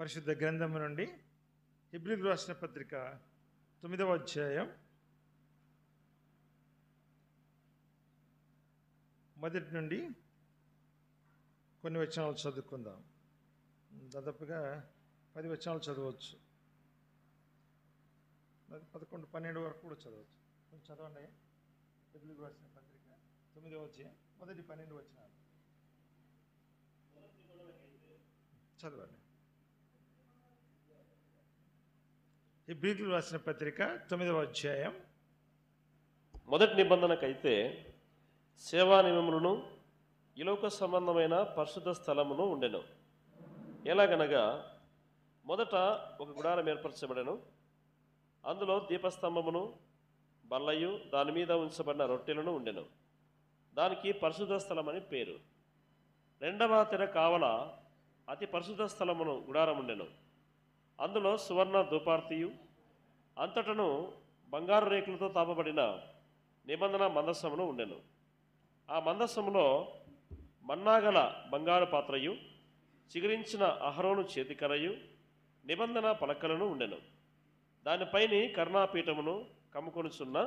పరిశుద్ధ గ్రంథము నుండి హెబ్రీయులకు రాసిన పత్రిక 9వ అధ్యాయం మొదటి నుండి కొన్ని వచనాలు చదువుకుందాం. దాదాపుగా 10 వచనాలు చదవచ్చు, 11, 12 వరకు కూడా చదవచ్చు. కొంచెం చదవండి. హెబ్రీయులకు రాసిన పత్రిక 9వ అధ్యాయం మొదటి 12 వచనాలు చదవండి. హెబ్రీయులకు రాసిన పత్రిక 9వ అధ్యాయం మొదటి నిబంధనకైతే సేవా నియమములను ఇలోక సంబంధమైన పరిశుద్ధ స్థలమును ఉండెను. ఎలాగనగా మొదట ఒక గుడారం ఏర్పరచబడెను. అందులో దీపస్తంభమును బల్లయు దాని మీద ఉంచబడిన రొట్టెలను ఉండెను. దానికి పరిశుద్ధ స్థలం అని పేరు. రెండవ తెర కావల అతి పరిశుద్ధ స్థలమును గుడారం ఉండెను. అందులో సువర్ణ ధూపార్తియు అంతటను బంగారు రేకులతో తాపబడిన నిబంధన మందస్సమును ఉండెను. ఆ మందస్సములో మన్నాగల బంగారు పాత్రయు చిగురించిన అహరోను చేతికరయు నిబంధన పలకలను ఉండెను. దానిపైని కరుణాపీఠమును కమ్ముకొనుచున్న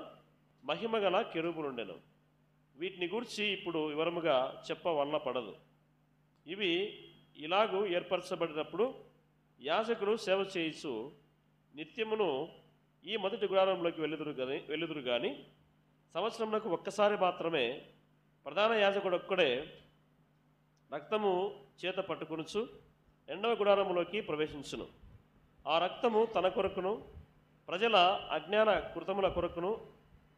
మహిమగల కెరూబులుండెను. వీటిని గూర్చి ఇప్పుడు వివరముగా చెప్పవల్ల పడదు. ఇవి ఇలాగూ ఏర్పరచబడినప్పుడు యాజకుడు సేవ చేయించు నిత్యమును ఈ మొదటి గుడారంలోకి వెళ్ళుదురు కానీ సంవత్సరమునకు ఒక్కసారి మాత్రమే ప్రధాన యాజకుడు ఒక్కడే రక్తము చేత పట్టుకొనుచు రెండవ గుడారములోకి ప్రవేశించును. ఆ రక్తము తన కొరకును ప్రజల అజ్ఞాన కృతముల కొరకును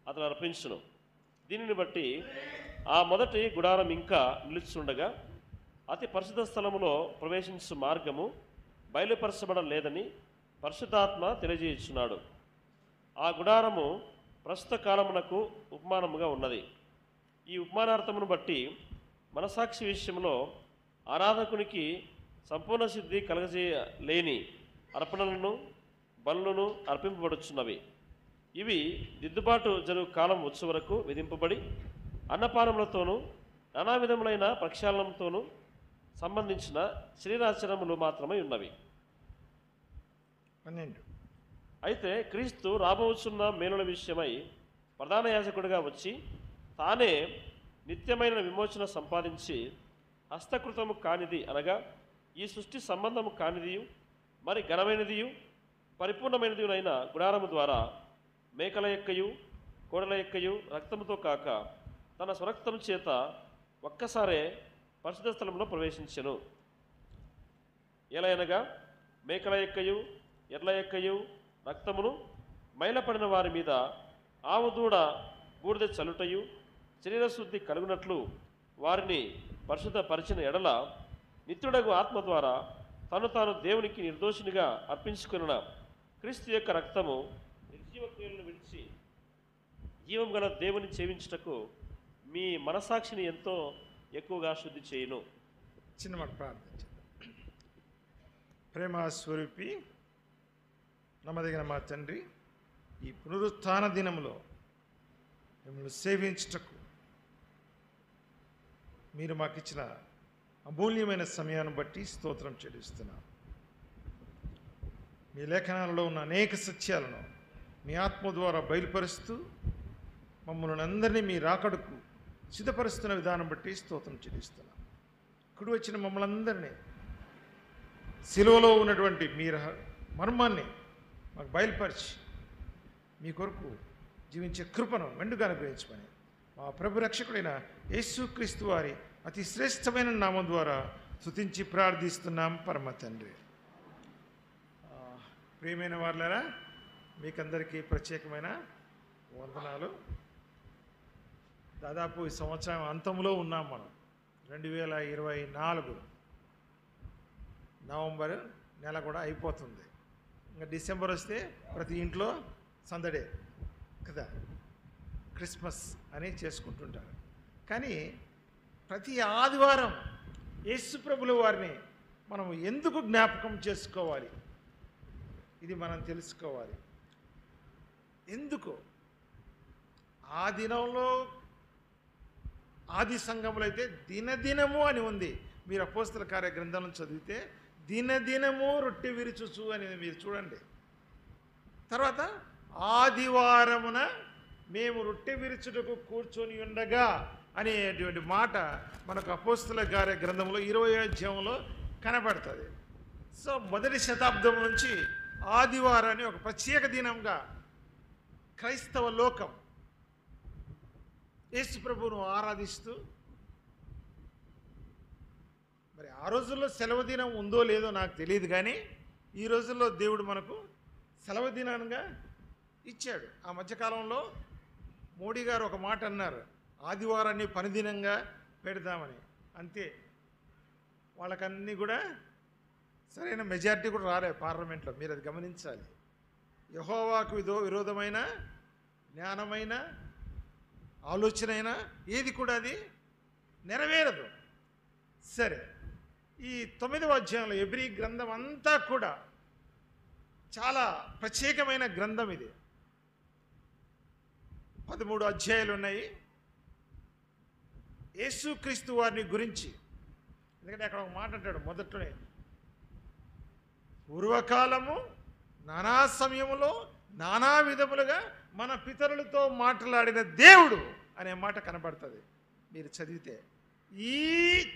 అతను అర్పించును. దీనిని బట్టి ఆ మొదటి గుడారం ఇంకా నిలుచుండగా అతి పరిశుద్ధ స్థలములో ప్రవేశించు మార్గము బయలుపరచబడలేదని పరిశుద్ధాత్మ తెలియజేయుచున్నాడు. ఆ గుడారము ప్రస్తుత కాలమునకు ఉపమానముగా ఉన్నది. ఈ ఉపమానార్థమును బట్టి మనసాక్షి విషయంలో ఆరాధకునికి సంపూర్ణ సిద్ధి కలగజేయలేని అర్పణలను బలులను అర్పింపబడుచున్నవి. ఇవి దిద్దుబాటు జరుగు కాలం వచ్చే వరకు విధింపబడి అన్నపానములతోనూ నానా విధములైన ప్రక్షాళనంతోనూ సంబంధించిన శరీరాచరణములు మాత్రమే ఉన్నవి. 12. అయితే క్రీస్తు రాబోచున్న మేలుల విషయమై ప్రధాన యాజకుడిగా వచ్చి తానే నిత్యమైన విమోచన సంపాదించి హస్తకృతము కానిది అనగా ఈ సృష్టి సంబంధము కానిదియు మరి ఘనమైనదియు పరిపూర్ణమైనదియునైన గుడారము ద్వారా మేకల యొక్కయు కోడల యొక్కయు రక్తముతో కాక తన స్వరక్తము చేత ఒక్కసారే పరిశుద్ధ స్థలంలో ప్రవేశించెను. ఎలయనగా మేకల యొక్కయు ఎడ్ల యొక్కయు రక్తమును మైలపడిన వారి మీద ఆవు దూడ బూడిద చలుటయు శరీరశుద్ధి కలుగునట్లు వారిని పరిశుద్ధపరిచిన ఎడల నిత్యుడగు ఆత్మ ద్వారా తను తాను దేవునికి నిర్దోషినిగా అర్పించుకున్న క్రీస్తు యొక్క రక్తము నిర్జీవ క్రియలను విడిచి జీవం గల దేవుని సేవించుటకు మీ మనసాక్షిని ఎంతో ఎక్కువగా శుద్ధి చేయును. చిన్న మాట ప్రార్థించండి. ప్రేమ స్వరూపి నమ్మదగిన మా తండ్రి, ఈ పునరుత్థాన దినములో మిమ్మల్ని సేవించుటకు మీరు మాకు ఇచ్చిన అమూల్యమైన సమయాన్ని బట్టి స్తోత్రం చెల్లిస్తున్నాం. మీ లేఖనాలలో ఉన్న అనేక సత్యాలను మీ ఆత్మ ద్వారా బయలుపరుస్తూ మమ్మల్ని అందరినీ మీ రాకడకు సిద్ధపరుస్తున్న విధానం బట్టి స్తోత్రం చెల్లిస్తున్నాం. కుడి వచ్చిన మమ్మల్ని అందరినీ శిలువలో ఉన్నటువంటి మీ మర్మాన్ని మాకు బయలుపరిచి మీ కొరకు జీవించే కృపను మెండుగా అనుగ్రహించమని మా ప్రభు రక్షకుడైన యేసుక్రీస్తు వారి అతి శ్రేష్టమైన నామం ద్వారా స్తుతించి ప్రార్థిస్తున్నాం పరమ తండ్రి. ప్రియమైన వారులారా, మీకందరికీ ప్రత్యేకమైన వందనాలు. దాదాపు ఈ సంవత్సరం అంతంలో ఉన్నాం మనం. 2024 నవంబర్ నెల కూడా అయిపోతుంది. ఇంకా డిసెంబర్ వస్తే ప్రతి ఇంట్లో సందడే కదా, క్రిస్మస్ అని చేసుకుంటుంటారు. కానీ ప్రతి ఆదివారం యేసు ప్రభుల వారిని మనం ఎందుకు జ్ఞాపకం చేసుకోవాలి? ఇది మనం తెలుసుకోవాలి. ఎందుకు ఆ దినంలో ఆది సంఘములో అయితే దినదినము అని ఉంది. మీరు అపోస్తల కార్య గ్రంథాలను చదివితే దినదినము రొట్టె విరుచుచు అని మీరు చూడండి. తర్వాత ఆదివారమున మేము రొట్టె విరుచుటకు కూర్చొని ఉండగా అనేటువంటి మాట మనకు అపోస్తల కార్య గ్రంథంలో 20వ అధ్యాయంలో కనబడుతుంది. సో మొదటి శతాబ్దం నుంచి ఆదివారాన్ని ఒక ప్రత్యేక దినంగా క్రైస్తవ లోకం యేసు ప్రభువును ఆరాధిస్తూ, మరి ఆ రోజుల్లో సెలవు దినం ఉందో లేదో నాకు తెలియదు, కానీ ఈ రోజుల్లో దేవుడు మనకు సెలవు దినంగా ఇచ్చాడు. ఆ మధ్యకాలంలో మోడీ గారు ఒక మాట అన్నారు, ఆదివారాన్ని పనిదినంగా పెడదామని. అంతే, వాళ్ళకన్నీ కూడా సరైన మెజారిటీ కూడా రాలే పార్లమెంట్లో. మీరు అది గమనించాలి. యెహోవాకు విరోధమైన జ్ఞానమైన ఆలోచన అయినా ఏది కూడా అది నెరవేరదు. సరే, ఈ 9వ అధ్యాయంలో హెబ్రీ గ్రంథం అంతా కూడా చాలా ప్రత్యేకమైన గ్రంథం ఇది. 13 అధ్యాయాలు ఉన్నాయి యేసుక్రీస్తు వారిని గురించి. ఎందుకంటే అక్కడ ఒక మాట అంటాడు మొదట్లోనే, పూర్వకాలము నానా సమయములో నానా విధములుగా మన పితరులతో మాట్లాడిన దేవుడు అనే మాట కనబడుతుంది మీరు చదివితే. ఈ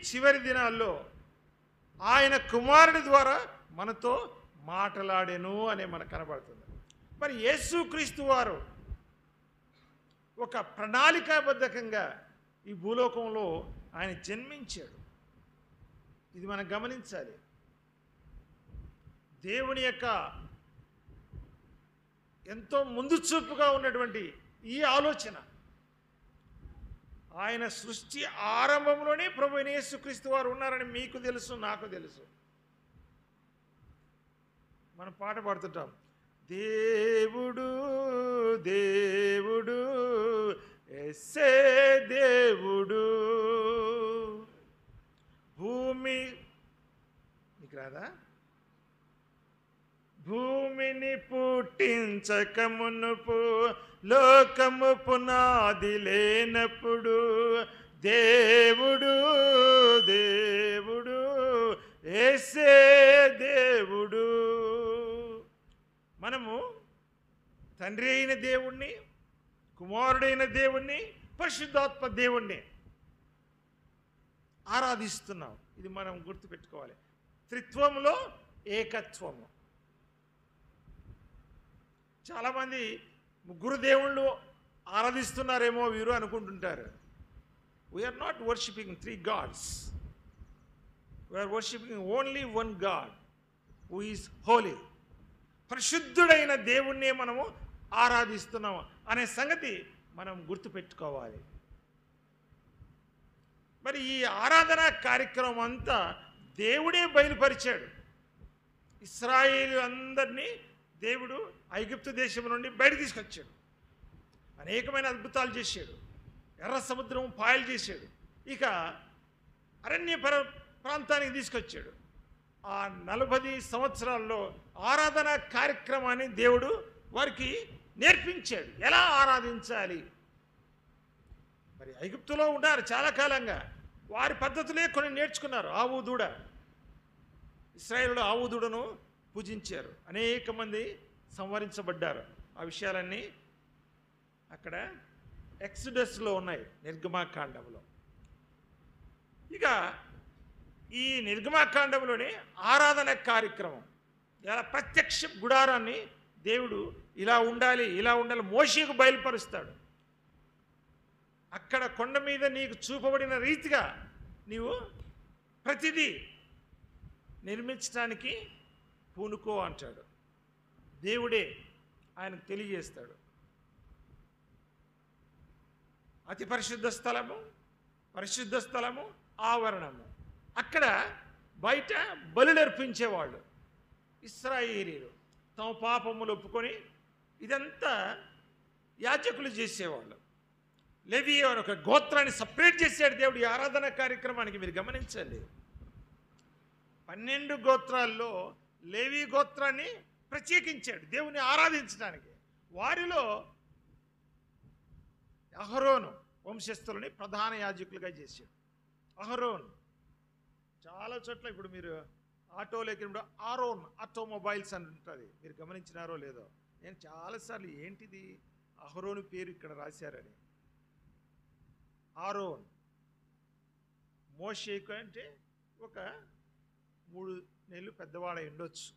చివరి దినాల్లో ఆయన కుమారుడి ద్వారా మనతో మాట్లాడెను అనే మనకు కనబడుతుంది. మరి యేసుక్రీస్తు వారు ఒక ప్రణాళికాబద్ధకంగా ఈ భూలోకంలో ఆయన జన్మించాడు. ఇది మనం గమనించాలి. దేవుని యొక్క ఎంతో ముందు చూపుగా ఉన్నటువంటి ఈ ఆలోచన ఆయన సృష్టి ఆరంభంలోనే ప్రభు అయిన యేసుక్రీస్తు వారు ఉన్నారని మీకు తెలుసు, నాకు తెలుసు. మనం పాట పాడుతుంటాం, దేవుడు దేవుడు యేసే దేవుడు భూమి, నీకు రాదా? భూమిని పుట్టించక మునుపు లోకము పునాది లేనప్పుడు దేవుడు దేవుడు యేసే దేవుడు. మనము తండ్రి అయిన దేవుణ్ణి, కుమారుడైన దేవుణ్ణి, పరిశుద్ధాత్మ దేవుణ్ణి ఆరాధిస్తున్నాం. ఇది మనం గుర్తుపెట్టుకోవాలి. త్రిత్వంలో ఏకత్వము. చాలామంది ముగ్గురు దేవుళ్ళు ఆరాధిస్తున్నారేమో వీరు అనుకుంటుంటారు. We are not worshipping 3 gods. We are worshipping only 1 God who is holy. పరిశుద్ధుడైన దేవుణ్ణే మనము ఆరాధిస్తున్నాము అనే సంగతి మనం గుర్తుపెట్టుకోవాలి. మరి ఈ ఆరాధన కార్యక్రమం అంతా దేవుడే బయలుపరిచాడు. ఇశ్రాయేలు అందరినీ దేవుడు ఐగుప్తు దేశం నుండి బయట తీసుకొచ్చాడు. అనేకమైన అద్భుతాలు చేశాడు. ఎర్ర సముద్రం పాయలు చేశాడు. ఇక అరణ్య ప్రాంతానికి తీసుకొచ్చాడు. ఆ 40 సంవత్సరాల్లో ఆరాధన కార్యక్రమాన్ని దేవుడు వారికి నేర్పించాడు, ఎలా ఆరాధించాలి. మరి ఐగుప్తులో ఉన్నారు చాలా కాలంగా, వారి పద్ధతులే కొన్ని నేర్చుకున్నారు. ఆవు దూడ, ఇశ్రాయేలులో ఆవు దూడను పూజించారు. అనేక మంది సంహరించబడ్డారు. ఆ విషయాలన్నీ అక్కడ ఎక్సడస్లో ఉన్నాయి, నిర్గమాకాండంలో. ఇక ఈ నిర్గమాకాండంలోనే ఆరాధన కార్యక్రమం, ఇలా ప్రత్యక్ష గుడారాన్ని దేవుడు ఇలా ఉండాలి ఇలా ఉండాలి మోషేకు బయలుపరుస్తాడు. అక్కడ కొండ మీద నీకు చూపబడిన రీతిగా నీవు ప్రతిదీ నిర్మించడానికి పూనుకో అంటాడు. దేవుడే ఆయనకు తెలియజేస్తాడు. అతి పరిశుద్ధ స్థలము, పరిశుద్ధ స్థలము, ఆవరణము. అక్కడ బయట బలులర్పించేవాళ్ళు ఇశ్రాయేలీయులు. తమ పాపములు ఒప్పుకొని ఇదంతా యాజకులు చేసేవాళ్ళు. లేవి అని ఒక గోత్రాన్ని సపరేట్ చేశాడు దేవుడు ఈ ఆరాధన కార్యక్రమానికి. మీరు గమనించండి, 12 గోత్రాల్లో లేవి గోత్రాన్ని ప్రత్యేకించాడు దేవుని ఆరాధించడానికి. వారిలో అహరోను వంశస్థులని ప్రధాన యాజకులుగా చేశాడు. అహరోను చాలా చోట్ల ఇప్పుడు మీరు ఆటోలో ఎక్కినప్పుడు ఆరోన్ ఆటోమొబైల్స్ అని ఉంటుంది. మీరు గమనించినారో లేదో? నేను చాలాసార్లు ఏంటిది అహరోను పేరు ఇక్కడ రాశారని. ఆరోన్ మోషే అంటే ఒక 3 నెలలు పెద్దవాడై ఉండొచ్చు.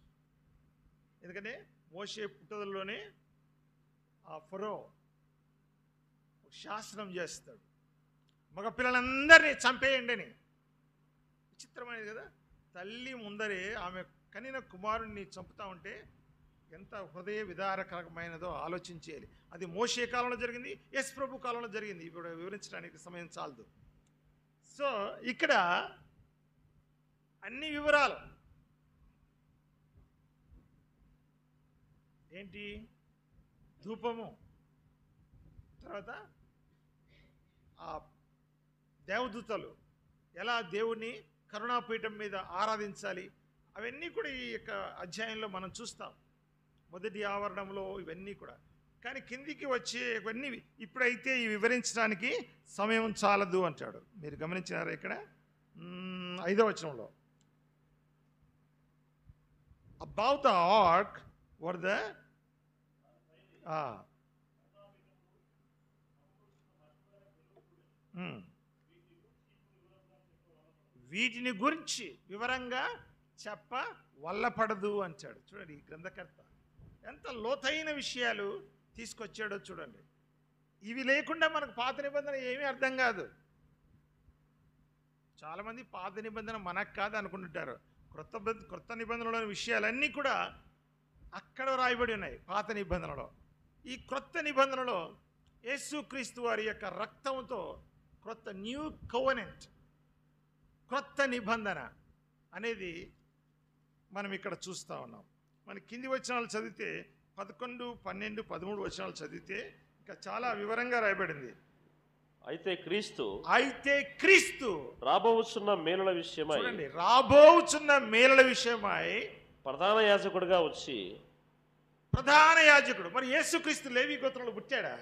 ఎందుకంటే మోషే పుట్టుదలలోనే ఆ ఫరో శాసనం చేస్తాడు, మగపిల్లలందరినీ చంపేయండి అని. విచిత్రమైనది కదా, తల్లి ముందరే ఆమె కనిన కుమారుణ్ణి చంపుతా ఉంటే ఎంత హృదయ విదారకరమైనదో ఆలోచించేయాలి. అది మోషే కాలంలో జరిగింది, యస్ ప్రభు కాలంలో జరిగింది. ఇప్పుడు వివరించడానికి సమయం చాలదు. సో ఇక్కడ అన్ని వివరాలు ఏంటి, ధూపము, తర్వాత ఆ దేవదూతలు ఎలా దేవుణ్ణి కరుణాపీఠం మీద ఆరాధించాలి, అవన్నీ కూడా ఈ యొక్క అధ్యాయంలో మనం చూస్తాం. మొదటి ఆవరణంలో ఇవన్నీ కూడా. కానీ కిందికి వచ్చే ఇవన్నీ ఇప్పుడైతే ఈ వివరించడానికి సమయం చాలదు అంటాడు. మీరు గమనించినారా ఇక్కడ 5వ వచనంలో, about the arc were the వీటిని గురించి వివరంగా చెప్ప వల్లపడదు అంటాడు. చూడండి ఈ గ్రంథకర్త ఎంత లోతైన విషయాలు తీసుకొచ్చాడో చూడండి. ఇవి లేకుండా మనకు పాత నిబంధన ఏమీ అర్థం కాదు. చాలామంది పాత నిబంధన మనకు కాదు అనుకుంటుంటారు. క్రొత్త నిబంధనలోని విషయాలన్నీ కూడా అక్కడ రాయబడి ఉన్నాయి పాత నిబంధనలో. ఈ క్రొత్త నిబంధనలో యేసుక్రీస్తు వారి యొక్క రక్తంతో క్రొత్త న్యూ కోవెనెంట్, క్రొత్త నిబంధన అనేది మనం ఇక్కడ చూస్తూ ఉన్నాం. మన కింది వచనాలు చదివితే 11, 12, 13 వచనాలు చదివితే ఇంకా చాలా వివరంగా రాయబడింది. అయితే క్రీస్తు రాబోచున్న మేలుల విషయమై, చూడండి, రాబోచున్న మేలుల విషయమై ప్రధాన యాజకుడుగా వచ్చి. ప్రధాన యాజకుడు మరి యేసుక్రీస్తు లేవి గోత్రంలో పుట్టాడా?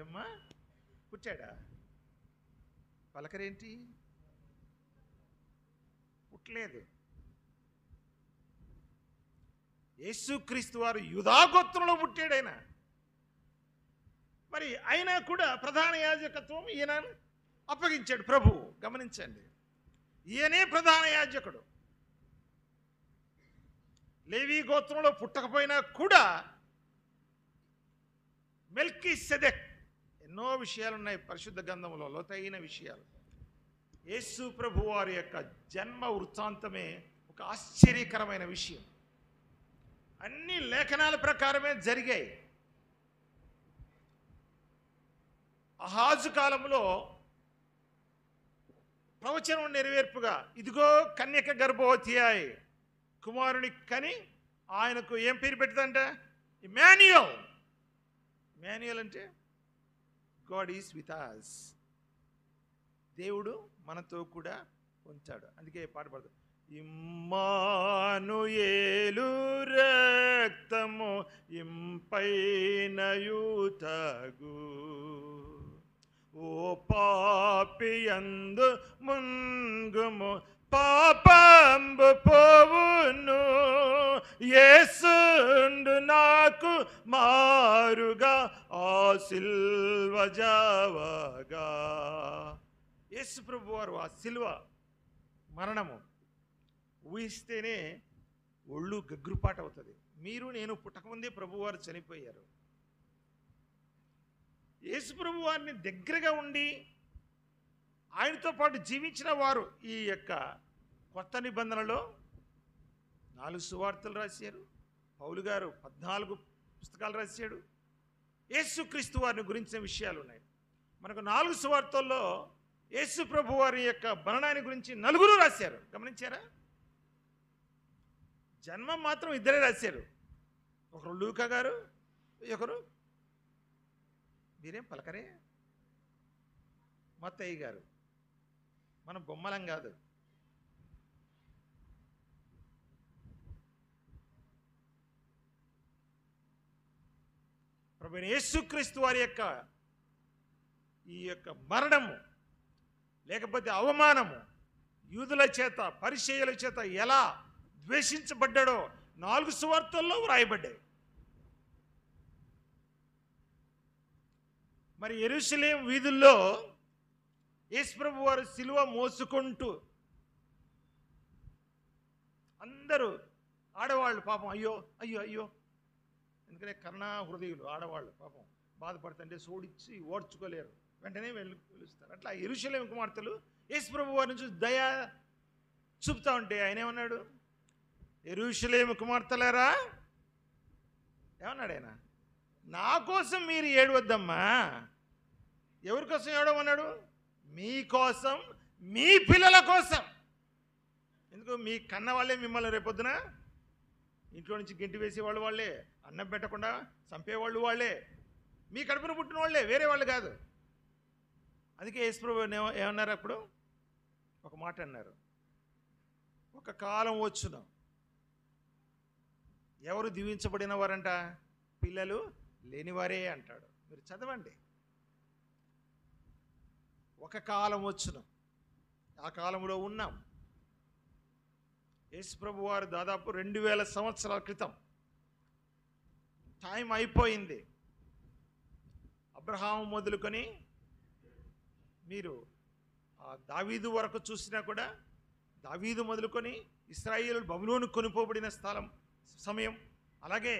ఏమ్మా పుట్టాడా? పలకరేంటి? పుట్టలేదు. యేసుక్రీస్తు వారు యూదా గోత్రంలో పుట్టాడైనా. మరి అయినా కూడా ప్రధాన యాజకత్వం ఈయన అప్పగించాడు ప్రభువు. గమనించండి, ఈయనే ప్రధాన యాజకుడు. లేవి గోత్రంలో పుట్టకపోయినా కూడా మెల్కీసెదెక్, ఎన్నో విషయాలు ఉన్నాయి పరిశుద్ధ గ్రంథంలో, లోతైన విషయాలు. యేసు ప్రభు వారి యొక్క జన్మ వృత్తాంతమే ఒక ఆశ్చర్యకరమైన విషయం. అన్ని లేఖనాల ప్రకారమే జరిగాయి. అహాజు కాలంలో ప్రవచనం నెరవేర్పుగా, ఇదిగో కన్యక గర్భవతి అయి కుమారుని కని ఆయనకు ఏం పేరు పెట్టదంట? ఇమ్మాన్యుయల్. ఇమ్మాన్యుయల్ అంటే గాడ్ ఈజ్ విత్ us, దేవుడు మనతో కూడా ఉంటాడు. అందుకే పాట పాడతాడు, ఇమ్మానుయేలు రక్తము ఇంపైనయుతగు, ఓ పాపియందు మున్గుము పాపంబు పోవును, యేసుండు నాకు మారుగా ఆ సిల్వ జావగా. యేసు ప్రభు వారు ఆ సిల్వ మరణము ఊహిస్తేనే ఒళ్ళు గగ్గురుపాటు అవుతుంది. మీరు నేను పుట్టకముందే ప్రభువారు చనిపోయారు. యేసు ప్రభు వారిని దగ్గరగా ఉండి ఆయనతో పాటు జీవించిన వారు ఈ యొక్క కొత్త నిబంధనలో 4 సువార్తలు రాశారు. పౌలు గారు 14 పుస్తకాలు రాశాడు. యేసుక్రీస్తు వారిని గురించిన విషయాలు ఉన్నాయి. మనకు 4 సువార్తల్లో యేసు ప్రభు వారి యొక్క మరణాన్ని గురించి 4 రాశారు. గమనించారా? జన్మం మాత్రం 2 రాశారు. ఒకరు లూకా గారు, ఒకరు మీరేం పలకరే మత్తయి గారు. మనం బొమ్మలం కాదు. ప్రభువైన యేసుక్రీస్తు వారి యొక్క ఈ యొక్క మరణము లేకపోతే అవమానము యూదుల చేత పరిసయ్యుల చేత ఎలా ద్వేషించబడ్డాడో 4 సువార్తల్లో వ్రాయబడ్డాయి. మరి యెరూషలేం వీధుల్లో యేసుప్రభు వారు సిలువ మోసుకుంటూ అందరూ ఆడవాళ్ళు పాపం అయ్యో అయ్యో అయ్యో, ఎందుకంటే కరుణా హృదయులు ఆడవాళ్ళు పాపం బాధపడుతుంటే సోడిచ్చి ఓడ్చుకోలేరు, వెంటనే పిలుస్తారు. అట్లా యెరూషలేం కుమార్తెలు యేసుప్రభు వారిని చూసి దయ చూపుతా ఉంటే ఆయన ఏమన్నాడు? యెరూషలేం కుమార్తెలారా, ఏమన్నాడు ఆయన? నా కోసం మీరు ఏడవద్దమ్మా. ఎవరి కోసం ఏడవమన్నాడు? మీకోసం, మీ పిల్లల కోసం. ఎందుకు? మీ కన్న వాళ్ళే మిమ్మల్ని రేపొద్దున ఇంట్లో నుంచి గెంటి వేసేవాళ్ళు వాళ్ళే, అన్నం పెట్టకుండా చంపేవాళ్ళు వాళ్ళే, మీ కడుపున పుట్టిన వాళ్ళే, వేరే వాళ్ళు కాదు. అందుకే యేసుప్రభు ఏమన్నారు? అప్పుడు ఒక మాట అన్నారు, ఒక కాలం వచ్చును. ఎవరు దీవించబడిన వారంట? పిల్లలు లేనివారే అంటాడు. మీరు చదవండి. ఒక కాలం వచ్చును, ఆ కాలంలో ఉన్నాం. యేసుప్రభు వారు దాదాపు 2000 సంవత్సరాల క్రితం, టైం అయిపోయింది. అబ్రహాము మొదలుకొని మీరు దావీదు వరకు చూసినా కూడా, దావీదు మొదలుకొని ఇశ్రాయేలు బబులోను కొనిపోబడిన సమయం, అలాగే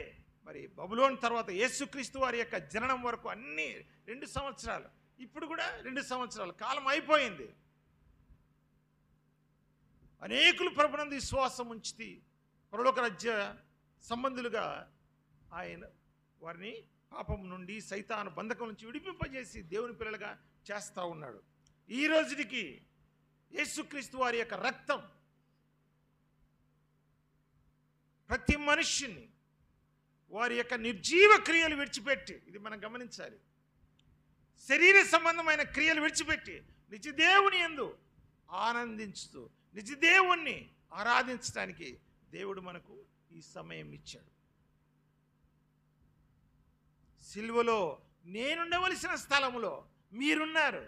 మరి బబులోన్ తర్వాత యేసుక్రీస్తు వారి యొక్క జననం వరకు అన్నీ 2 సంవత్సరాలు. ఇప్పుడు కూడా 2 సంవత్సరాలు కాలం అయిపోయింది. అనేకులు ప్రభునందు విశ్వాసం ఉంచి పరలోక రాజ్య సంబంధులుగా ఆయన వారిని పాపం నుండి, సైతాను బంధకం నుంచి విడిపింపజేసి దేవుని పిల్లలుగా చేస్తూ ఉన్నాడు. ఈ రోజుకి యేసుక్రీస్తు వారి యొక్క రక్తం ప్రతి మనుష్యుని వారి యొక్క నిర్జీవ క్రియలు విడిచిపెట్టి, ఇది మనం గమనించాలి, శరీర సంబంధమైన క్రియలు విడిచిపెట్టి నిజదేవుని యందు ఆనందించుతూ నిజదేవుణ్ణి ఆరాధించడానికి దేవుడు మనకు ఈ సమయం ఇచ్చాడు. సిలువలో నేనుండవలసిన స్థలములో మీరున్నారు.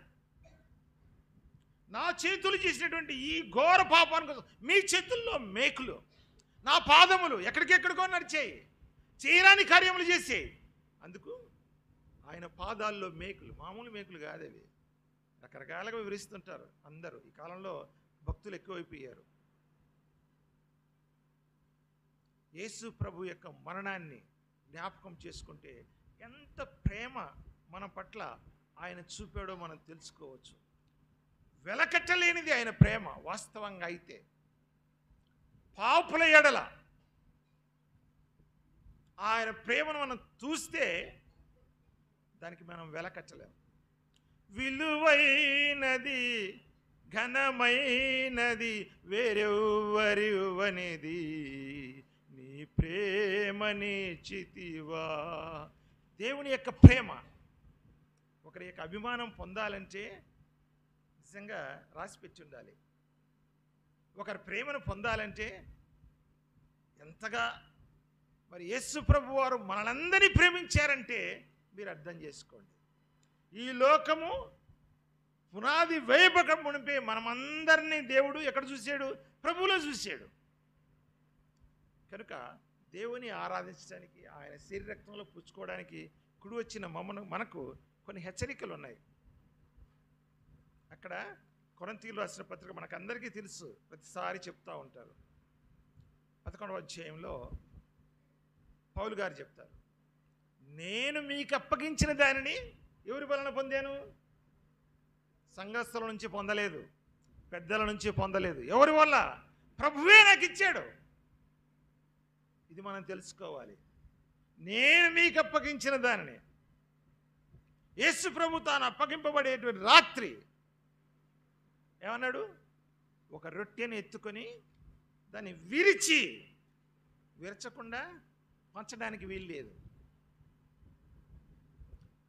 నా చేతులు చేసినటువంటి ఈ ఘోర పాపానికి మీ చేతుల్లో మేకులు, నా పాదములు ఎక్కడికెక్కడికో నడిచాయి, చేయరాని కార్యములు చేసాయి. అందుకు ఆయన పాదాల్లో మేకులు, మామూలు మేకులు కాదవి, రకరకాలుగా వివరిస్తుంటారు అందరూ. ఈ కాలంలో భక్తులు ఎక్కువైపోయారు. యేసు ప్రభు యొక్క మరణాన్ని జ్ఞాపకం చేసుకుంటే ఎంత ప్రేమ మన పట్ల ఆయన చూపాడో మనం తెలుసుకోవచ్చు. వెలకట్టలేనిది ఆయన ప్రేమ వాస్తవంగా. అయితే పాపుల ఎడల ఆయన ప్రేమను మనం చూస్తే దానికి మనం వెలకట్టలేం. విలువైనది ఘనమైనది వేరెవ్వరివ్వనిది నీ ప్రేమని చితివా. దేవుని యొక్క ప్రేమ, ఒకరి యొక్క అభిమానం పొందాలంటే నిజంగా రాసిపెట్టి ఉండాలి. ఒకరి ప్రేమను పొందాలంటే ఎంతగా మరి యేసు ప్రభు వారు మనలందరినీ ప్రేమించారంటే మీరు అర్థం చేసుకోండి. ఈ లోకము పునాది వేయబక మునిపే మనమందరినీ దేవుడు ఎక్కడ చూశాడు? ప్రభువులో చూశాడు. కనుక దేవుని ఆరాధించడానికి, ఆయన శరీరక్తంలో పుచ్చుకోవడానికి కుడి వచ్చిన మనకు కొన్ని హెచ్చరికలు ఉన్నాయి. అక్కడ కొరింథీయులకు రాసిన పత్రిక మనకు అందరికీ తెలుసు, ప్రతిసారి చెప్తూ ఉంటారు. 11వ అధ్యాయంలో పౌలు గారు చెప్తారు, నేను మీకు అప్పగించిన దానిని ఎవరి వలన పొందాను? సంఘస్థుల నుంచి పొందలేదు, పెద్దల నుంచి పొందలేదు. ఎవరి వల్ల? ప్రభువే నాకు ఇచ్చాడు. ఇది మనం తెలుసుకోవాలి. నేను మీకు అప్పగించిన దానిని, యేసు ప్రభు తాను అప్పగింపబడేటువంటి రాత్రి ఏమన్నాడు? ఒక రొట్టెని ఎత్తుకొని దాన్ని విరచకుండా పంచడానికి వీలు లేదు.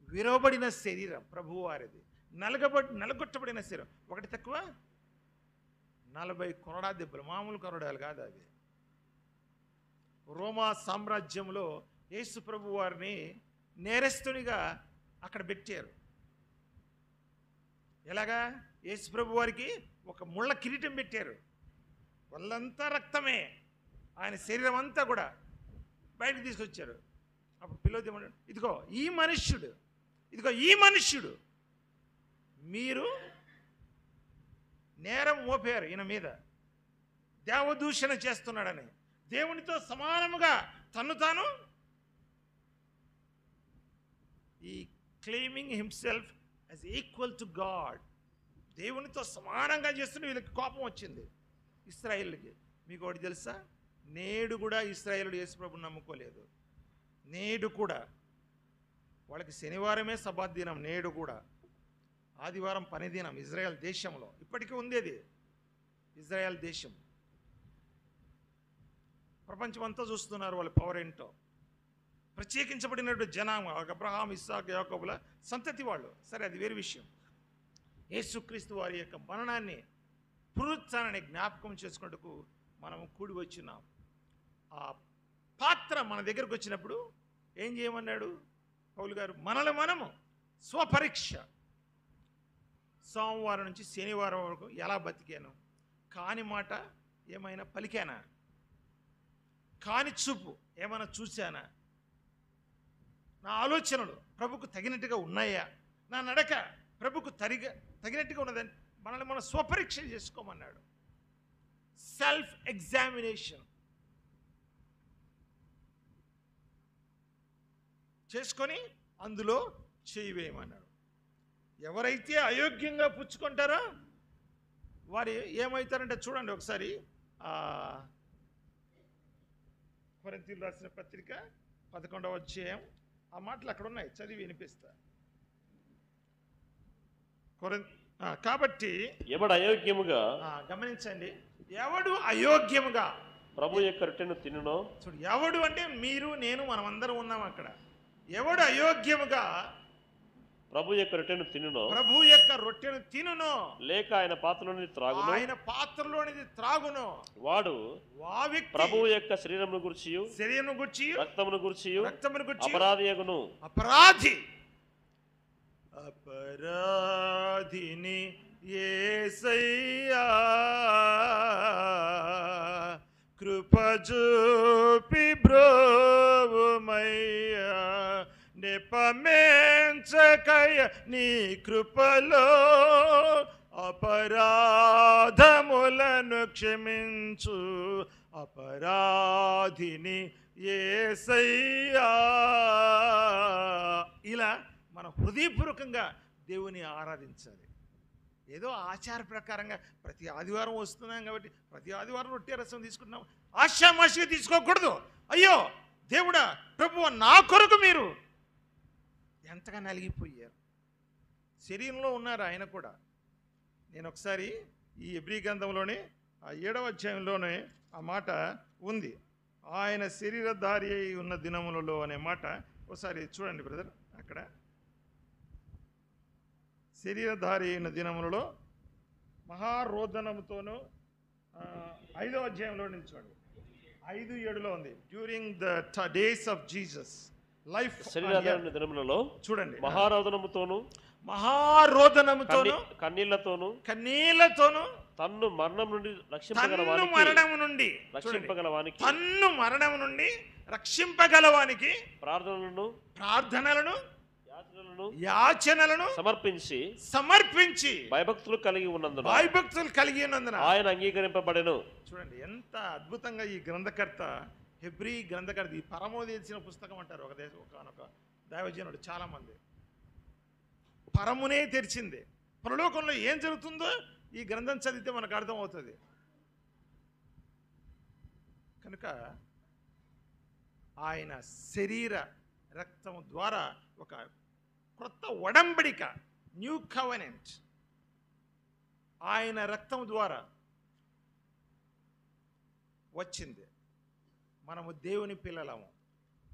విరవబడిన శరీరం ప్రభువారిది, నలగొట్టబడిన శరీరం. ఒకటి తక్కువ 40 కొరడా దెబ్బలు, మామూలు కొరడాలు కాదు అవి. రోమా సామ్రాజ్యంలో యేసు ప్రభు వారిని నేరస్తునిగా అక్కడ పెట్టారు. ఎలాగా? యేసుప్రభు వారికి ఒక ముళ్ళ కిరీటం పెట్టారు. వాళ్ళంతా రక్తమే, ఆయన శరీరం అంతా కూడా బయటకు తీసుకొచ్చారు. అప్పుడు పిల్లలు ఏమన్నాడు, ఇదిగో ఈ మనుష్యుడు మీరు నేరం మోపారు ఈయన మీద, దేవదూషణ చేస్తున్నాడని, దేవునితో సమానముగా తను తాను ఈ claiming himself as equal to God, దేవునితో సమానంగా చేస్తున్న వీళ్ళకి కోపం వచ్చింది ఇశ్రాయేలుకి. మీకు ఒకటి తెలుసా, నేడు కూడా ఇశ్రాయేలుడు యేసుప్రభుని నమ్ముకోలేదు. నేడు కూడా వాళ్ళకి శనివారమే సబ్బాత్ దినం, నేడు కూడా ఆదివారం పని దినం ఇజ్రాయెల్ దేశంలో ఇప్పటికీ ఉంది. అది ఇజ్రాయెల్ దేశం, ప్రపంచం అంతా చూస్తున్నారు వాళ్ళ పవర్ ఏంటో. ప్రత్యేకించబడినట్టు జనాంగం, అబ్రహాం, ఇస్సాకు, యాకోబుల సంతతి వాళ్ళు. సరే, అది వేరే విషయం. యేసుక్రీస్తు వారి యొక్క మరణాన్ని, పునరుత్థానాన్ని జ్ఞాపకం చేసుకున్నట్టుకు మనం కూడి వచ్చినాం. ఆ పాత్ర మన దగ్గరకు వచ్చినప్పుడు ఏం చేయమన్నాడు పౌలు గారు? మనము స్వపరీక్ష. సోమవారం నుంచి శనివారం వరకు ఎలా బతికాను? కాని మాట ఏమైనా పలికానా? కాని చూపు ఏమైనా చూశానా? నా ఆలోచనలు ప్రభుకు తగినట్టుగా ఉన్నాయా? నా నడక ప్రభుకు తగినట్టుగా ఉన్నదని మనల్ని మనం స్వపరీక్ష చేసుకోమన్నాడు. సెల్ఫ్ ఎగ్జామినేషన్ చేసుకొని అందులో చేయి వేయమన్నాడు. ఎవరైతే అయోగ్యంగా పుచ్చుకుంటారో వారు ఏమవుతారంటే, చూడండి ఒకసారి కొరింథీయులకు రాసిన పత్రిక 11వ అధ్యాయం, ఆ మాటలు అక్కడ ఉన్నాయి, చదివి వినిపిస్తా. కాబట్టి ఎవడు అయోగ్యముగా, గమనించండి, ఎవడు అయోగ్యముగా ప్రభు యొక్క రొట్టెను తినునో. చూడు, ఎవడు అంటే మీరు, నేను, మనమందరం ఉన్నాం అక్కడ. ఎవడు అయోగ్యముగా ప్రభు యొక్క రొట్టెను తినునో, ప్రభు యొక్క రొట్టెను తినునో, లేక ఆయన పాత్రలోనిది త్రాగునో, ఆయన పాత్రలోనిది త్రాగునో, వాడు ప్రభు యొక్క శరీరమును గురించి రక్తమును గురించి అపరాధియగును. అపరాధిని యేసయ్యా కృప చూపి బ్రోవుమయ్యా, నెపమెంచకయ నీ కృపలో అపరాధములను క్షమించు. అపరాధిని యేసయ్యా. ఇలా మనం హృదయపూర్వకంగా దేవుని ఆరాధించాలి. ఏదో ఆచార ప్రకారంగా ప్రతి ఆదివారం వస్తున్నాం కాబట్టి ప్రతి ఆదివారం రొట్టె రసం తీసుకుంటున్నాం, ఆశామాషిగా తీసుకోకూడదు. అయ్యో దేవుడా, ప్రభువా, నా కొరకు మీరు ఎంతగా నలిగిపోయారు. శరీరంలో ఉన్నారు ఆయన కూడా. నేను ఒకసారి ఈ హెబ్రీ గ్రంథంలోనే 7వ అధ్యాయంలోనే ఆ మాట ఉంది. ఆయన శరీరధారి అయి ఉన్న దినములలో అనే మాట ఒకసారి చూడండి బ్రదర్. అక్కడ శరీరధారి అయిన దినములలో మహారోదనముతోనూ 5వ అధ్యాయంలో నుంచి చూడండి, 5:7 ఉంది. During the days of Jesus life, శరీరధారి దినములలో చూడండి, మహారోదనముతోనూ కన్నీళ్లతోనూ తన్ను మరణం నుండి రక్షింపగలవానికి ప్రార్థనలను యాచనలను సమర్పించి భయభక్తులు కలిగి ఉన్నందున ఆయన అంగీకరింపబడెను. చూడండి ఎంత అద్భుతంగా ఈ గ్రంథకర్త, హెబ్రీ గ్రంథకర్త, ఈ పరమోదేశిన పుస్తకం అంటారు ఒకనొక దైవజనుడు. చాలా మంది పరమునే తెరిచింది. పరలోకంలో ఏం జరుగుతుందో ఈ గ్రంథం చదివితే మనకు అర్థమవుతుంది. కనుక ఆయన శరీర రక్తం ద్వారా ఒక క్రొత్త ఒడంబడిక, న్యూ కవెనెంట్, ఆయన రక్తం ద్వారా వచ్చింది. మనము దేవుని పిల్లలము,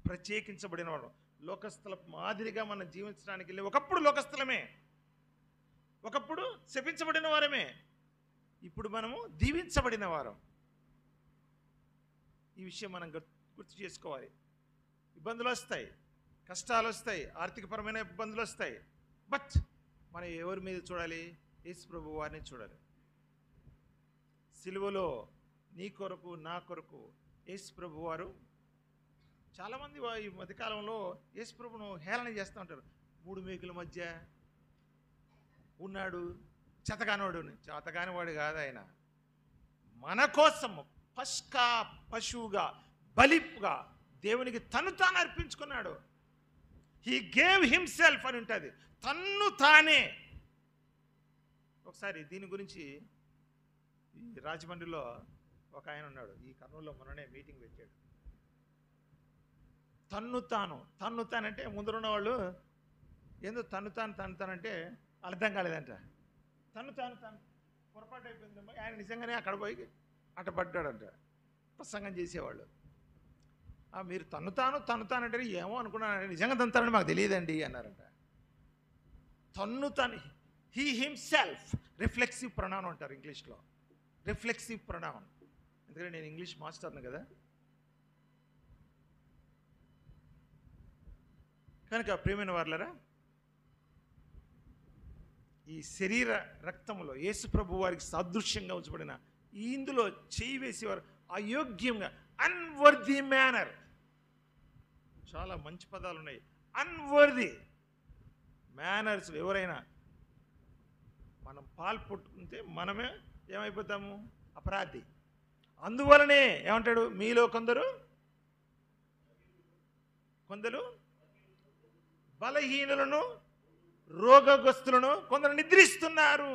ప్రత్యేకించబడిన వాడు. లోకస్తుల మాదిరిగా మనం జీవించడానికి వెళ్ళి ఒకప్పుడు లోకస్తులమే, ఒకప్పుడు శపించబడిన వారమే, ఇప్పుడు మనము దీవించబడిన వారం. ఈ విషయం మనం గుర్తు చేసుకోవాలి. ఇబ్బందులు వస్తాయి, కష్టాలు వస్తాయి, ఆర్థికపరమైన ఇబ్బందులు వస్తాయి. బట్ మనం ఎవరి మీద చూడాలి? యేసు ప్రభు వారిని చూడాలి. సిలువలో నీ కొరకు నా కొరకు యేసు ప్రభు వారు, చాలామంది ఈ మధ్యకాలంలో యేసు ప్రభును హేళన చేస్తూ ఉంటారు. 3 మేకుల మధ్య ఉన్నాడు, చేతగానివాడు కాదు ఆయన. మన కోసము పస్కా పశువుగా బలిగా దేవునికి తను తాను అర్పించుకున్నాడు. హీ గేవ్ హిమ్సెల్ఫ్ అని ఉంటుంది, తన్ను తానే. ఒకసారి దీని గురించి ఈ రాజమండ్రిలో ఒక ఆయన ఉన్నాడు, ఈ కర్నూలులో మొన్ననే మీటింగ్ పెట్టాడు. తన్ను తానంటే ముందరున్న వాళ్ళు ఏందో తన్ను తానంటే అర్థం కాలేదంట. తను పొరపాటు అయిపోయిందమ్మా. ఆయన నిజంగానే అక్కడ పోయి అట్టపడ్డాడంట ప్రసంగం చేసేవాళ్ళు. మీరు తన్ను తానంటే ఏమో అనుకున్నాను, నిజంగా తంతానని మాకు తెలియదండి అన్నారంట. తన్ను తాను, హీ హిమ్సెల్ఫ్, రిఫ్లెక్సివ్ ప్రొనౌన్ అంటారు ఇంగ్లీష్లో, రిఫ్లెక్సివ్ ప్రొనౌన్. ఎందుకంటే నేను ఇంగ్లీష్ మాస్టర్ను కదా. కనుక ప్రియమైన వారులారా, ఈ శరీర రక్తంలో యేసు ప్రభు వారికి సాదృశ్యంగా ఉంచబడిన ఇందులో చేయి వేసేవారు అయోగ్యంగా, అన్వర్ది మేనర్. చాలా మంచి పదాలు ఉన్నాయి. Unworthy manners. ఎవరైనా మనం పాలు పుట్టుకుంటే మనమే ఏమైపోతాము? అపరాధి. అందువలనే ఏమంటాడు? మీలో కొందరు బలహీనులను, రోగగ్రస్తులను కొందరు నిద్రిస్తున్నారు.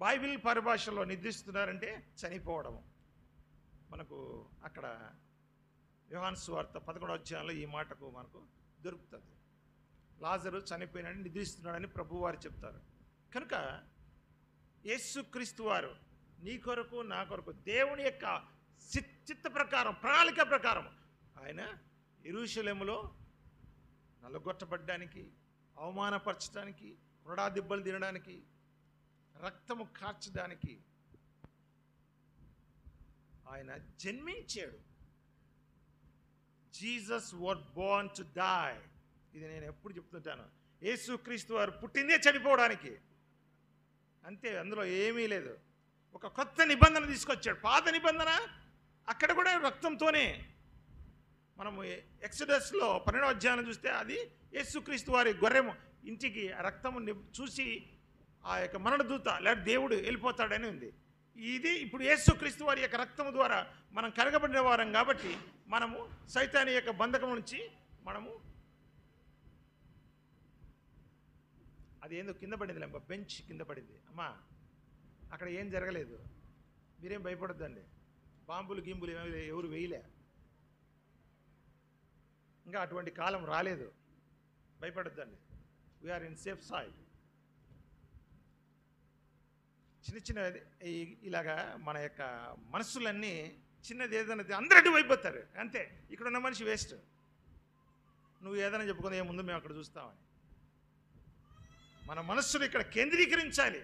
బైబిల్ పరిభాషలో నిద్రిస్తున్నారంటే చనిపోవడము. మనకు అక్కడ యోహాను సువార్త 11వ అధ్యాయంలో ఈ మాటకు మనకు దొరుకుతుంది. లాజరు చనిపోయినాడని, నిద్రిస్తున్నాడని ప్రభువు వారు చెప్తారు. కనుక యేసుక్రీస్తు వారు నీ కొరకు నా కొరకు దేవుని యొక్క చిత్త ప్రకారం, ప్రణాళిక ప్రకారం ఆయన యెరూషలేములో నలుగొట్టబడ్డానికి, అవమానపరచడానికి, కొరడా దెబ్బలు తినడానికి, రక్తము కార్చడానికి ఆయన జన్మించాడు. Jesus was born to die. ఇది నేను ఎప్పుడు చెప్తుంటాను. యేసుక్రీస్తు వారు పుట్టిందే చనిపోవడానికి, అంతే. అందులో ఏమీ లేదు. ఒక కొత్త నిబంధన తీసుకొచ్చాడు. పాత నిబంధన అక్కడ కూడా రక్తంతోనే. మనము ఎక్సడస్లో 12వ అధ్యాయం చూస్తే అది యేసుక్రీస్తు వారి గొర్రెము ఇంటికి ఆ రక్తము చూసి ఆ యొక్క మరణదూత లేదా దేవుడు వెళ్ళిపోతాడని ఉంది. ఇది ఇప్పుడు యేసుక్రీస్తు వారి యొక్క రక్తము ద్వారా మనం కరగబడిన వారం కాబట్టి మనము సైతాని యొక్క బంధకం నుంచి మనము, అది ఏందో కింద పడింది, బెంచ్ కింద పడింది అమ్మా, అక్కడ ఏం జరగలేదు, మీరేం భయపడొద్దండి. బాంబులు గింబులు ఎవరు వేయలే, ఇంకా అటువంటి కాలం రాలేదు, భయపడొద్దండి. We are in safe side. చిన్న ఇలాగా మన యొక్క మనస్సులన్నీ చిన్నది ఏదైనా అందరూ అయిపోతారు అంతే. ఇక్కడ ఉన్న మనిషి వేస్ట్. నువ్వు ఏదైనా చెప్పుకుంది ఏముందు మేము అక్కడ చూస్తామని. మన మనస్సును ఇక్కడ కేంద్రీకరించాలి.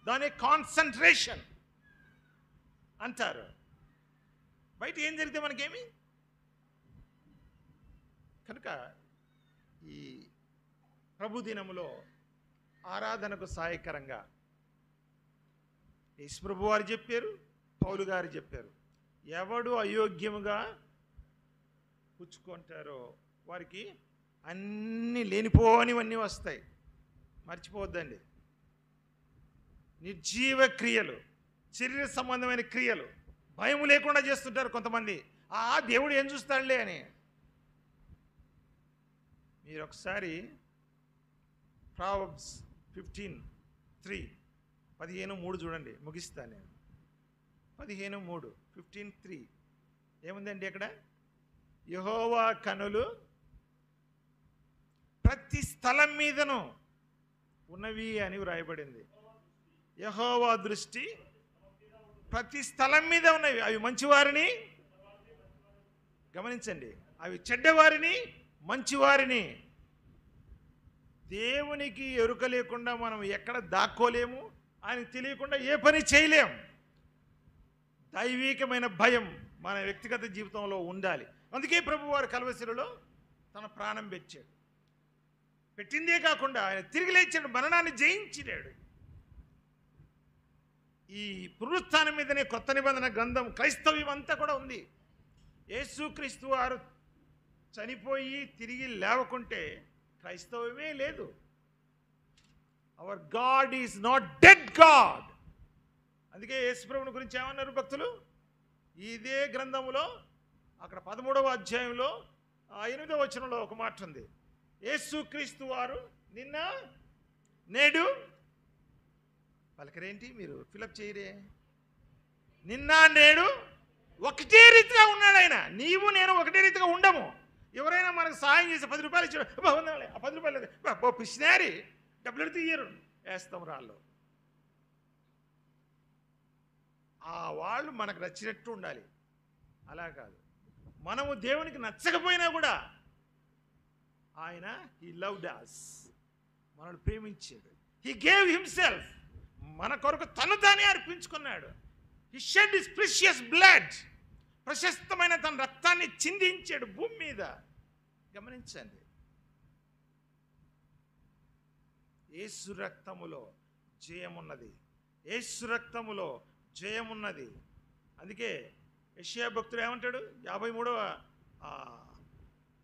దాని కాన్సన్ట్రేషన్ అంటారు. బయట ఏం జరిగితే మనకేమి. కనుక ఈ ప్రభు దినములో ఆరాధనకు సహాయకరంగా యేసు ప్రభు వారు చెప్పారు, పౌలు గారు చెప్పారు, ఎవడు అయోగ్యముగా పుచ్చుకుంటారో వారికి అన్నీ లేనిపోనివన్నీ వస్తాయి. మర్చిపోవద్దండి. నిర్జీవ క్రియలు, శరీర సంబంధమైన క్రియలు భయం లేకుండా చేస్తుంటారు కొంతమంది. దేవుడు ఏం చూస్తాడులే అని. మీరు ఒకసారి ప్రావర్బ్స్ 15:3 15:3 చూడండి, ముగిస్తాను నేను. 15:3 15:3 ఏముందండి అక్కడ? యెహోవా కనులు ప్రతి స్థలం మీదను ఉన్నవి అని వ్రాయబడింది. యెహోవా దృష్టి ప్రతి స్థలం మీద ఉన్నవి. అవి మంచివారిని గమనించండి, అవి చెడ్డవారిని మంచివారిని. దేవునికి ఎరుక లేకుండా మనం ఎక్కడ దాక్కోలేము, ఆయనకు తెలియకుండా ఏ పని చేయలేం. దైవికమైన భయం మన వ్యక్తిగత జీవితంలో ఉండాలి. అందుకే ప్రభువారు కల్వసిలో తన ప్రాణం పెట్టిందే కాకుండా ఆయన తిరిగి లేచాడు, మరణాన్ని జయించినాడు. ఈ పునరుత్థానం మీదనే కొత్త నిబంధన గ్రంథం క్రైస్తవ్యం అంతా కూడా ఉంది. యేసుక్రీస్తు వారు చనిపోయి తిరిగి లేవకుంటే క్రైస్తవమే లేదు. Hour God is not dead God. అందుకే యేసుప్రభుని గురించి ఏమన్నారు భక్తులు? ఇదే గ్రంథములో అక్కడ 13వ అధ్యాయంలో 8వ వచనంలో ఒక మాట ఉంది. యేసుక్రీస్తు వారు నిన్న నేడు పలకరేంటి? మీరు ఫిలప్ చేయరే? నిన్న నేడు ఒకటే రీతిగా ఉన్నాడు ఆయన. నీవు నేను ఒకటే రీతిగా ఉండము. ఎవరైనా మనకు సహాయం చేసి 10 రూపాయలు ఇచ్చాడు, బాగుందాలే ఆ 10 రూపాయలు పిసినారి డబ్బులు ఎడితే ఇయ్యరు, వేస్తాం రాళ్ళు. ఆ వాళ్ళు మనకు నచ్చినట్టు ఉండాలి. అలా కాదు. మనము దేవునికి నచ్చకపోయినా కూడా ఆయన హీ లవ్డ్ us, మనల్ని ప్రేమించాడు. హీ గేవ్ హిమ్సెల్ఫ్, మన కొరకు తను తానే అర్పించుకున్నాడు. He shed his precious blood, ప్రశస్తమైన తన రక్తాన్ని చిందించాడు భూమి మీద. గమనించండి, యేసు రక్తములో జయమున్నది. యేసు రక్తములో జయమున్నది. అందుకే యెషయా భక్తుడు ఏమంటాడు? 53వ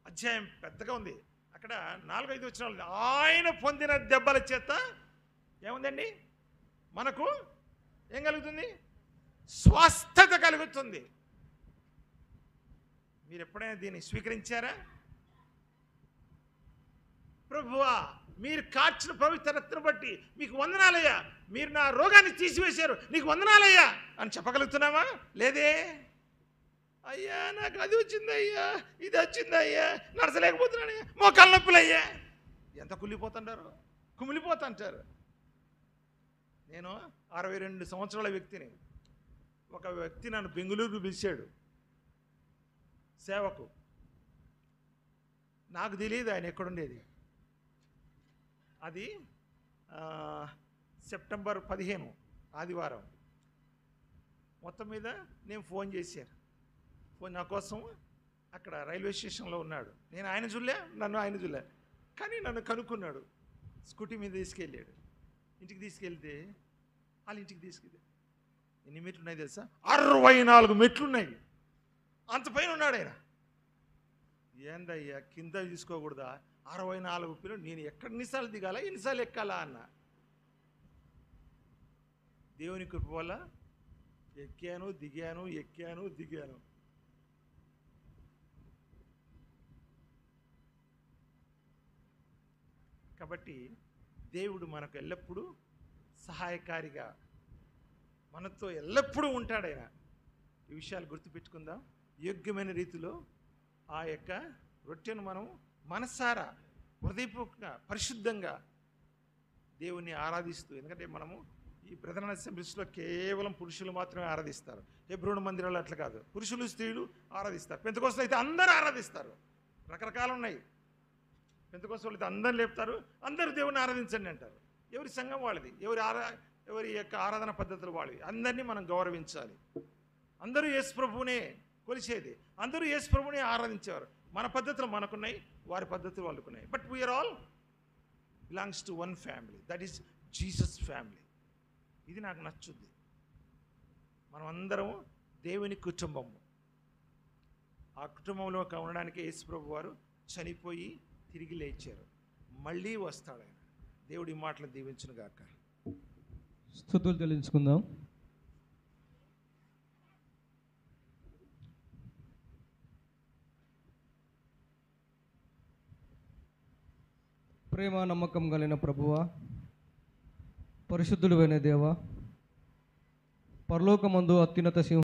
అధ్యాయం పెద్దగా ఉంది. అక్కడ 4-5 వచనాలు, ఆయన పొందిన దెబ్బల చేత ఏముందండి? మనకు ఏం కలుగుతుంది? స్వస్థత కలుగుతుంది. మీరు ఎప్పుడైనా దీన్ని స్వీకరించారా? ప్రభువా, మీరు కార్చిన పవిత్ర రక్తం బట్టి మీకు వందనాలయ్యా, మీరు నా రోగాన్ని తీసివేశారు, నీకు వందనాలయ్యా అని చెప్పగలుగుతున్నామా? లేదే. అయ్యా నాకు అది వచ్చిందయ్యా, ఇది వచ్చిందయ్యా, నడచలేకపోతున్నానయ్యా, మోకాళ్ళ నొప్పులయ్యా. ఎంత కుమిలిపోతుంటారు. నేను 62 సంవత్సరాల వ్యక్తిని. ఒక వ్యక్తి నన్ను బెంగళూరు పిలిచాడు సేవకు. నాకు తెలియదు ఆయన ఎక్కడుండేది. అది సెప్టెంబర్ 15 ఆదివారం. మొత్తం మీద నేను ఫోన్ చేశాను. నా కోసం అక్కడ రైల్వే స్టేషన్లో ఉన్నాడు. నేను ఆయన చూడలే, నన్ను ఆయన చూడలే. కానీ నన్ను కనుక్కున్నాడు. స్కూటీ మీద తీసుకెళ్ళాడు. ఇంటికి తీసుకెళ్తే వాళ్ళ ఇంటికి తీసుకెళ్ళి ఎన్ని మెట్లు ఉన్నాయి తెలుసా? 64 మెట్లున్నాయి. అంత పైన ఉన్నాడు ఆయన. ఏందయ్యా కింద తీసుకోకూడదా? 64 పిల్లలు, నేను ఎన్నిసార్లు దిగాలా, ఎన్నిసార్లు ఎక్కాలా అన్న. దేవుని కృప వల్ల ఎక్కాను దిగాను. కాబట్టి దేవుడు మనకు ఎల్లప్పుడూ సహాయకారిగా మనతో ఎల్లప్పుడూ ఉంటాడు ఆయన. ఈ విషయాలు గుర్తుపెట్టుకుందాం. యోగ్యమైన రీతిలో ఆ యొక్క రొట్టెను మనం మనసారా హృదయపూర్వకంగా పరిశుద్ధంగా దేవుణ్ణి ఆరాధిస్తూ, ఎందుకంటే మనము ఈ ప్రధాన అసెంబ్లీస్లో కేవలం పురుషులు మాత్రమే ఆరాధిస్తారు. హెబ్రోను మందిరాలు అట్లా కాదు, పురుషులు స్త్రీలు ఆరాధిస్తారు. పెంతెకోస్తు అయితే అందరూ ఆరాధిస్తారు. రకరకాలు ఉన్నాయి. పెంతెకోస్తు అయితే అందరూ లేపుతారు, అందరూ దేవుని ఆరాధించండి అంటారు. ఎవరి సంఘం వాళ్ళది, ఎవరి యొక్క ఆరాధన పద్ధతులు వాళ్ళవి. అందరినీ మనం గౌరవించాలి. అందరూ యేసు ప్రభువునే కొలిచేది, అందరూ యేసు ప్రభువునే ఆరాధించేవారు. మన పద్ధతులు మనకున్నాయి, వారి పద్ధతులు వాళ్ళకున్నాయి. But we are all belongs to one family, that is Jesus family. ఇది నాకు నచ్చుద్ది. మనం అందరం దేవుని కుటుంబము. ఆ కుటుంబంలో ఉండడానికి యేసు ప్రభు వారు చనిపోయి తిరిగి లేచారు. మళ్ళీ వస్తాడు ఆయన. దేవుడి మాటలు దీవించును గాక. స్తుతులు చెల్లించుకుందాం. ప్రేమ నమ్మకం కలిగిన ప్రభువా, పరిశుద్ధుడైన దేవా, పరలోకమందు అత్యున్నత సింహ